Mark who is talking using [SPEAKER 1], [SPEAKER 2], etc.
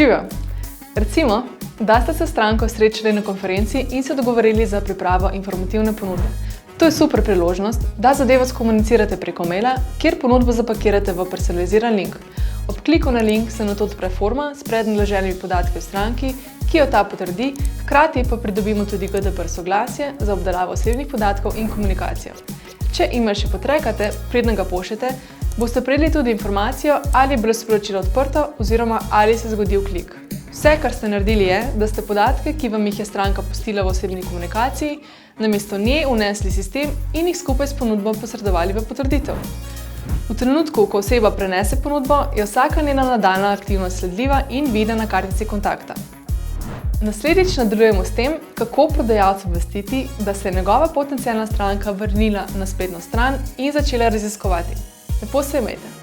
[SPEAKER 1] Živijo! Recimo, da ste se s stranko srečali na konferenci in se dogovorili za pripravo informativne ponudbe. To je super priložnost, da zadevo skomunicirate preko maila, kjer ponudbo zapakirate v personaliziran link. Ob kliku na link se nato odpre forma s prednaloženimi podatki o stranki, ki jo ta potrdi, hkrati pa pridobimo tudi GDPR soglasje za obdelavo osebnih podatkov in komunikacijo. Če e-mail še potrekate, preden ga pošljete, boste prejeli tudi informacijo, ali je bilo sporočilo odprto oziroma ali se je zgodil klik. Vse, kar ste naredili je, da ste podatke, ki vam jih je stranka pustila v osebni komunikaciji, namesto nje vnesli v sistem in jih skupaj s ponudbo posredovali v potrditev. V trenutku, ko oseba prenese ponudbo, je vsaka njena nadaljnja aktivnost sledljiva in vidna na kartici kontakta. Naslednjič nadaljujemo s tem, kako prodajalcu obvestiti, da se je njegova potencialna stranka vrnila na spletno stran in začela raziskovati. Lepo se imejte!